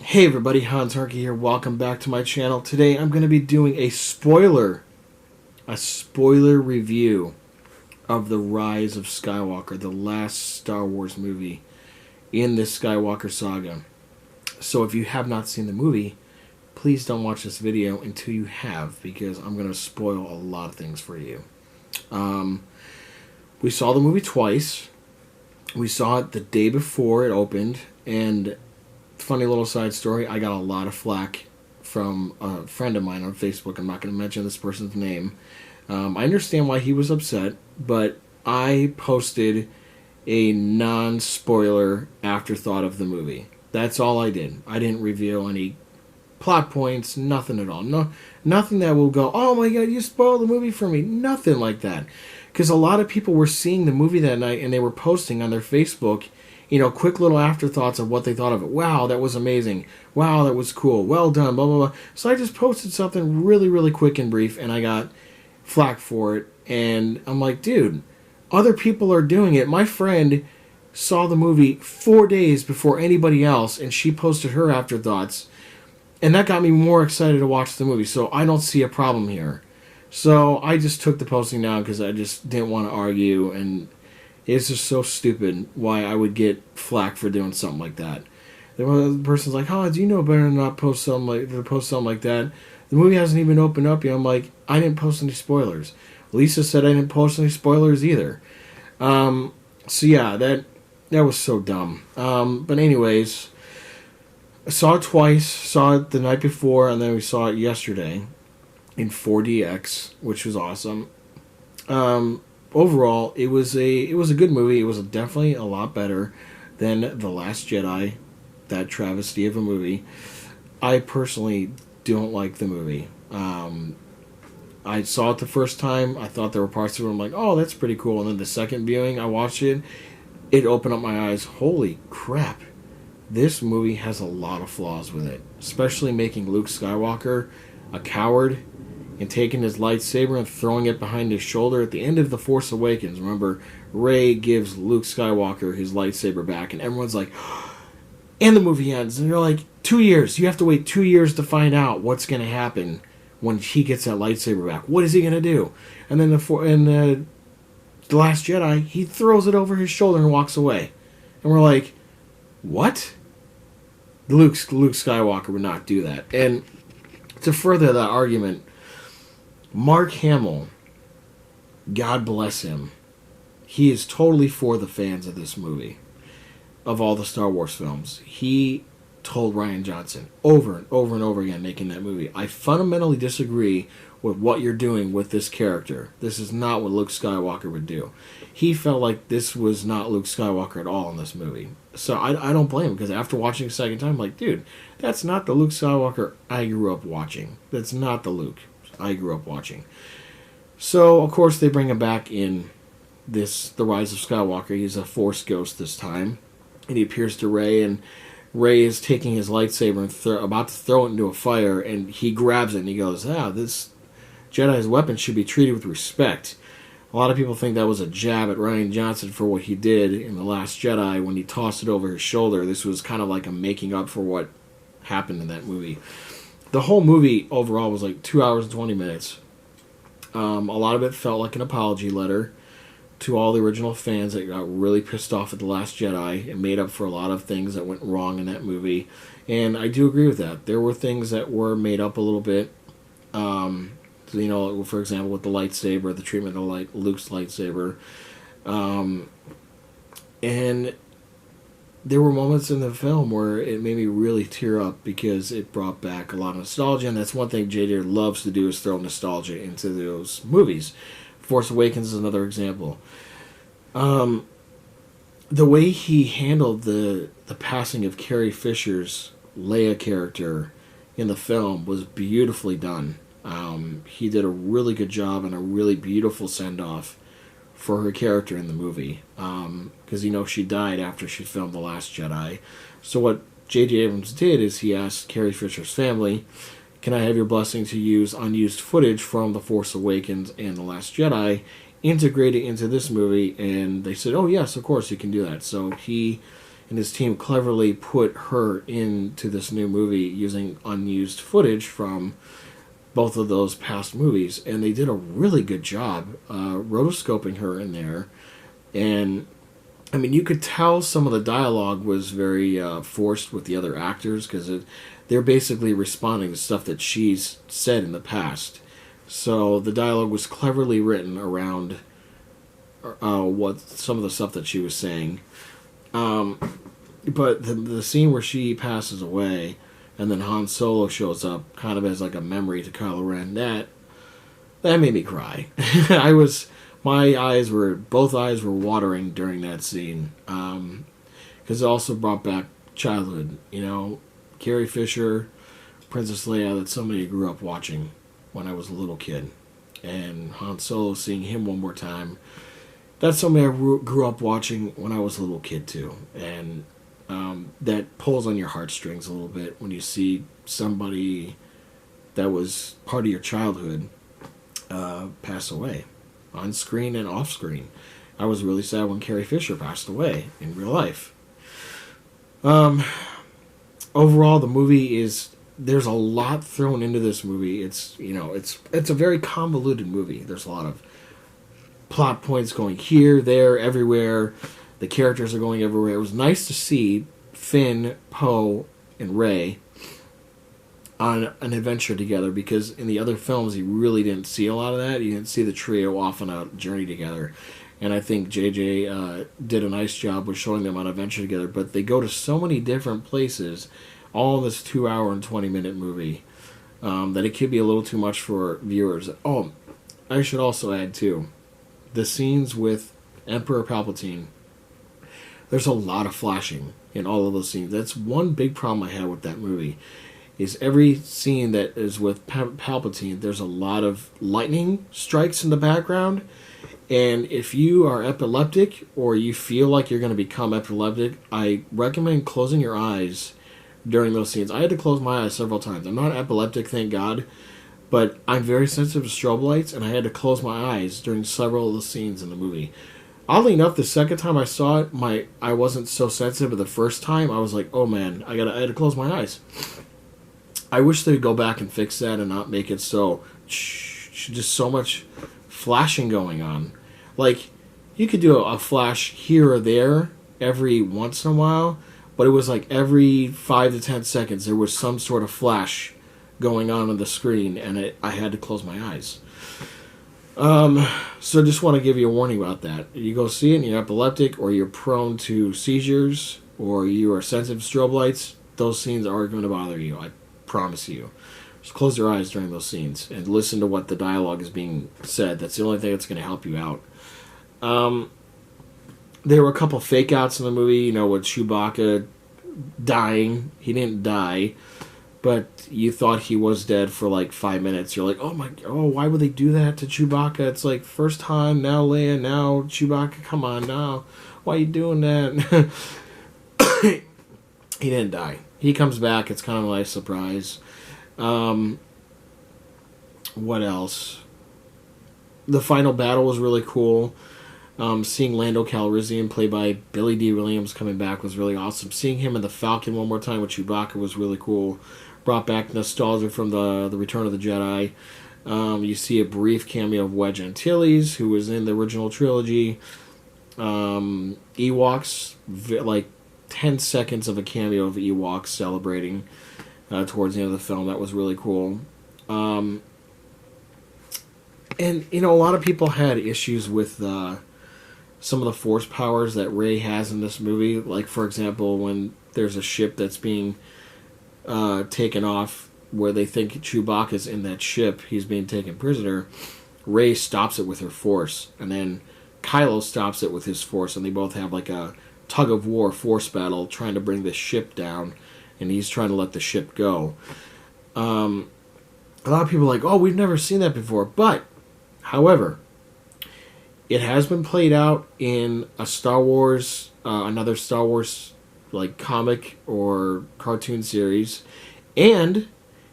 Hey everybody, Hernke here. Welcome back to my channel. Today I'm going to be doing a spoiler review of the Rise of Skywalker, the last Star Wars movie in this Skywalker saga. So if you have not seen the movie, please don't watch this video until you have, because I'm going to spoil a lot of things for you. We saw the movie twice. We saw it the day before it opened, and funny little side story, I got a lot of flack from a friend of mine on Facebook. I'm not going to mention this person's name. I understand why he was upset, but I posted a non-spoiler afterthought of the movie. That's all I did. I didn't reveal any plot points, nothing at all. Nothing that will go, oh my god, you spoiled the movie for me. Nothing like that. Because a lot of people were seeing the movie that night and they were posting on their Facebook, quick little afterthoughts of what they thought of it. Wow, that was amazing. Wow, that was cool. Well done, blah, blah, blah. So I just posted something really, really quick and brief, and I got flack for it. And I'm like, dude, other people are doing it. My friend saw the movie 4 days before anybody else, and she posted her afterthoughts. And that got me more excited to watch the movie. So I don't see a problem here. So I just took the posting down because I just didn't want to argue, and it's just so stupid why I would get flack for doing something like that. The person's like, "Oh, do you know better than not post something like that? The movie hasn't even opened up yet." I'm like, I didn't post any spoilers. Lisa said I didn't post any spoilers either. So yeah, that was so dumb. But anyways, I saw it twice. Saw it the night before, and then we saw it yesterday in 4DX, which was awesome. Overall, it was a good movie. It was definitely a lot better than The Last Jedi, that travesty of a movie. I personally don't like the movie. I saw it the first time. I thought there were parts of it I'm like, oh, that's pretty cool. And then the second viewing, I watched it. It opened up my eyes. Holy crap. This movie has a lot of flaws with it. Especially making Luke Skywalker a coward and taking his lightsaber and throwing it behind his shoulder at the end of The Force Awakens. Remember, Rey gives Luke Skywalker his lightsaber back, and everyone's like, and the movie ends, and you're like, 2 years. You have to wait 2 years to find out what's going to happen when he gets that lightsaber back. What is he going to do? And then The Last Jedi, he throws it over his shoulder and walks away. And we're like, what? Luke Skywalker would not do that. And to further that argument, Mark Hamill, God bless him, he is totally for the fans of this movie, of all the Star Wars films. He told Rian Johnson over and over and over again making that movie, I fundamentally disagree with what you're doing with this character. This is not what Luke Skywalker would do. He felt like this was not Luke Skywalker at all in this movie. So I don't blame him, because after watching it a second time, I'm like, dude, that's not the Luke Skywalker I grew up watching. That's not the Luke I grew up watching. So, of course, they bring him back in The Rise of Skywalker. He's a Force ghost this time. And he appears to Rey, and Rey is taking his lightsaber and about to throw it into a fire, and he grabs it and he goes, this Jedi's weapon should be treated with respect. A lot of people think that was a jab at Rian Johnson for what he did in The Last Jedi when he tossed it over his shoulder. This was kind of like a making up for what happened in that movie. The whole movie overall was like 2 hours and 20 minutes. A lot of it felt like an apology letter to all the original fans that got really pissed off at The Last Jedi. It made up for a lot of things that went wrong in that movie. And I do agree with that. There were things that were made up a little bit. For example, with the lightsaber, the treatment of Luke's lightsaber. And there were moments in the film where it made me really tear up because it brought back a lot of nostalgia, and that's one thing J.J. loves to do, is throw nostalgia into those movies. Force Awakens is another example. The way he handled the passing of Carrie Fisher's Leia character in the film was beautifully done. He did a really good job and a really beautiful send-off for her character in the movie, because she died after she filmed The Last Jedi. So what J.J. Abrams did is he asked Carrie Fisher's family, can I have your blessing to use unused footage from The Force Awakens and The Last Jedi, integrate it into this movie? And they said, oh yes, of course you can do that. So he and his team cleverly put her into this new movie using unused footage from both of those past movies, and they did a really good job rotoscoping her in there. And I mean, you could tell some of the dialogue was very forced with the other actors because they're basically responding to stuff that she's said in the past. So the dialogue was cleverly written around what some of the stuff that she was saying. But the scene where she passes away and then Han Solo shows up kind of as like a memory to Kylo Ren, that made me cry. Both eyes were watering during that scene. Because it also brought back childhood. You know, Carrie Fisher, Princess Leia, that somebody grew up watching when I was a little kid. And Han Solo, seeing him one more time, that's something I grew up watching when I was a little kid too. And that pulls on your heartstrings a little bit when you see somebody that was part of your childhood pass away, on screen and off screen. I was really sad when Carrie Fisher passed away in real life. Overall, the movie there's a lot thrown into this movie. It's a very convoluted movie. There's a lot of plot points going here, there, everywhere. The characters are going everywhere. It was nice to see Finn, Poe, and Rey on an adventure together, because in the other films you really didn't see a lot of that. You didn't see the trio off on a journey together. And I think JJ did a nice job with showing them on an adventure together. But they go to so many different places, all in this 2 hour and 20-minute movie, that it could be a little too much for viewers. Oh, I should also add, too, the scenes with Emperor Palpatine. There's a lot of flashing in all of those scenes. That's one big problem I had with that movie, is every scene that is with Palpatine, there's a lot of lightning strikes in the background. And if you are epileptic or you feel like you're going to become epileptic, I recommend closing your eyes during those scenes. I had to close my eyes several times. I'm not epileptic, thank God, but I'm very sensitive to strobe lights, and I had to close my eyes during several of the scenes in the movie. Oddly enough, the second time I saw it, I wasn't so sensitive, but the first time I was like, oh man, I had to close my eyes. I wish they'd go back and fix that and not make it so just so much flashing going on. Like, you could do a flash here or there every once in a while, but it was like every 5 to 10 seconds there was some sort of flash going on the screen, and I had to close my eyes. So just want to give you a warning about that. You go see it and you're epileptic, or you're prone to seizures, or you are sensitive to strobe lights, those scenes are going to bother you, I promise you. Just close your eyes during those scenes and listen to what the dialogue is being said. That's the only thing that's going to help you out. There were a couple fake outs in the movie, with Chewbacca dying. He didn't die, but you thought he was dead for like 5 minutes. You're like, why would they do that to Chewbacca? It's like, first time, now Leia, now Chewbacca, come on now. Why are you doing that? He didn't die. He comes back. It's kind of a nice surprise. What else? The final battle was really cool. Seeing Lando Calrissian, played by Billy D. Williams, coming back was really awesome. Seeing him in the Falcon one more time with Chewbacca was really cool. Brought back nostalgia from the Return of the Jedi. You see a brief cameo of Wedge Antilles, who was in the original trilogy. Ewoks, like 10 seconds of a cameo of Ewoks celebrating towards the end of the film. That was really cool. And, a lot of people had issues with some of the force powers that Rey has in this movie. Like, for example, when there's a ship that's being taken off where they think Chewbacca's in that ship, he's being taken prisoner, Rey stops it with her force, and then Kylo stops it with his force, and they both have like a tug-of-war force battle trying to bring the ship down, and he's trying to let the ship go. A lot of people are like, oh, we've never seen that before, but, however, it has been played out in a Star Wars, another Star Wars like comic or cartoon series, and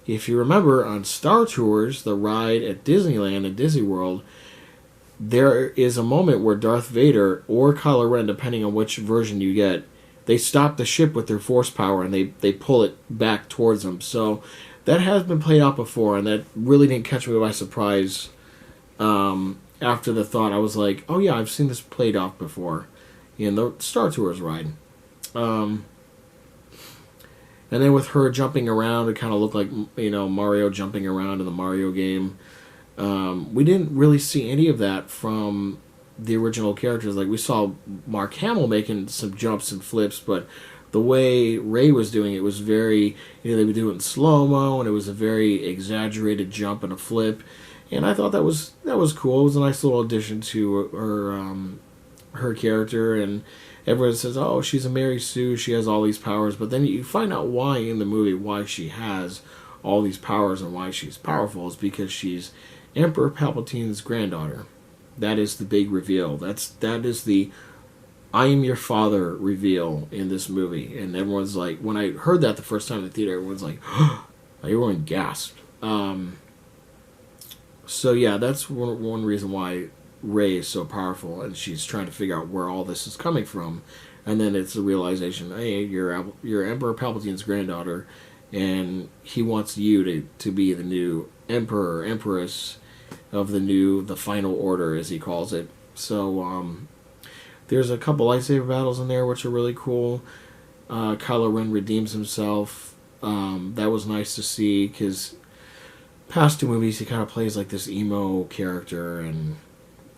if you remember on Star Tours, the ride at Disneyland and Disney World, there is a moment where Darth Vader or Kylo Ren, depending on which version you get, they stop the ship with their force power and they pull it back towards them. So that has been played out before, and that really didn't catch me by surprise. After the thought, I was like, oh yeah, I've seen this played out before in the Star Tours ride. And then with her jumping around, it kind of looked like, Mario jumping around in the Mario game. We didn't really see any of that from the original characters. Like, we saw Mark Hamill making some jumps and flips, but the way Rey was doing it was very, they would do it in slow-mo, and it was a very exaggerated jump and a flip. And I thought that was cool. It was a nice little addition to her character, and everyone says, oh, she's a Mary Sue, she has all these powers, but then you find out why in the movie, why she has all these powers and why she's powerful is because she's Emperor Palpatine's granddaughter. That is the big reveal. That is the I am your father reveal in this movie. And everyone's like, when I heard that the first time in the theater, everyone's like, everyone gasped. So yeah, that's one reason why Rey is so powerful, and she's trying to figure out where all this is coming from. And then it's the realization, hey, you're Emperor Palpatine's granddaughter, and he wants you to be the new emperor or empress of the final order, as he calls it. So there's a couple lightsaber battles in there which are really cool. Kylo Ren redeems himself. That was nice to see, because past two movies he kind of plays like this emo character, and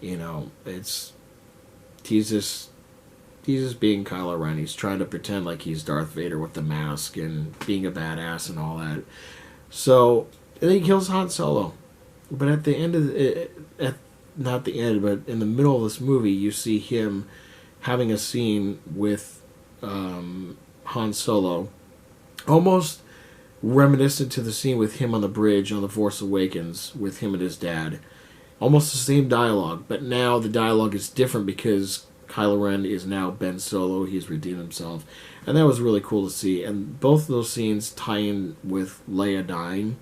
he's just being Kylo Ren. He's trying to pretend like he's Darth Vader with the mask and being a badass and all that. So, and then he kills Han Solo. But at the end of not the end, but in the middle of this movie, you see him having a scene with Han Solo, almost reminiscent to the scene with him on the bridge on The Force Awakens with him and his dad. Almost the same dialogue, but now the dialogue is different because Kylo Ren is now Ben Solo. He's redeemed himself. And that was really cool to see. And both of those scenes tie in with Leia dying.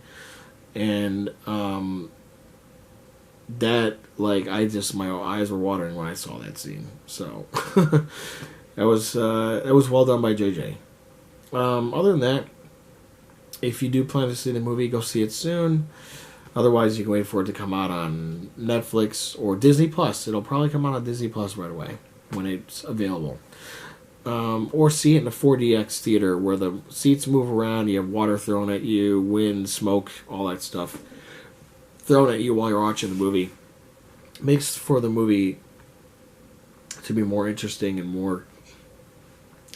And that, like, my eyes were watering when I saw that scene. So that was well done by JJ. Other than that, if you do plan to see the movie, go see it soon. Otherwise, you can wait for it to come out on Netflix or Disney Plus. It'll probably come out on Disney Plus right away when it's available. Or see it in a 4DX theater where the seats move around, you have water thrown at you, wind, smoke, all that stuff thrown at you while you're watching the movie. Makes for the movie to be more interesting and more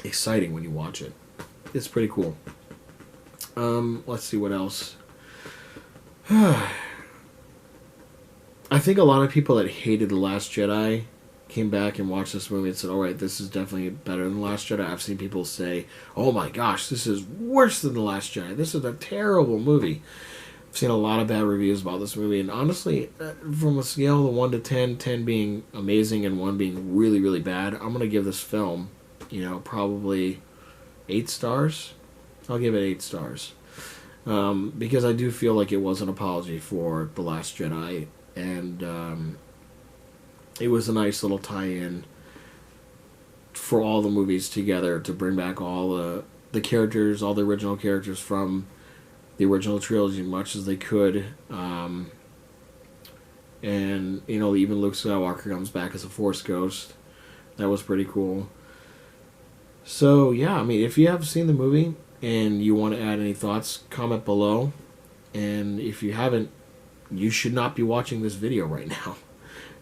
exciting when you watch it. It's pretty cool. Let's see what else. I think a lot of people that hated The Last Jedi came back and watched this movie and said, alright, this is definitely better than The Last Jedi. I've seen people say, oh my gosh, this is worse than The Last Jedi. This is a terrible movie. I've seen a lot of bad reviews about this movie, and honestly, from a scale of 1 to 10, 10 being amazing and 1 being really, really bad, I'm going to give this film, probably 8 stars. I'll give it 8 stars. Because I do feel like it was an apology for The Last Jedi, and it was a nice little tie-in for all the movies together to bring back all the characters, all the original characters from the original trilogy as much as they could. And, even Luke Skywalker comes back as a Force ghost. That was pretty cool. So, yeah, if you have seen the movie and you want to add any thoughts, comment below. And if you haven't, you should not be watching this video right now.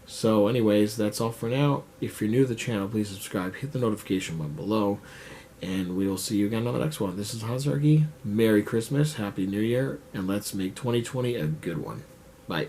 So anyways, that's all for now. If you're new to the channel, please subscribe, hit the notification button below, and we will see you again on the next one. This is Hernke. Merry Christmas, Happy New Year, and let's make 2020 a good one. Bye.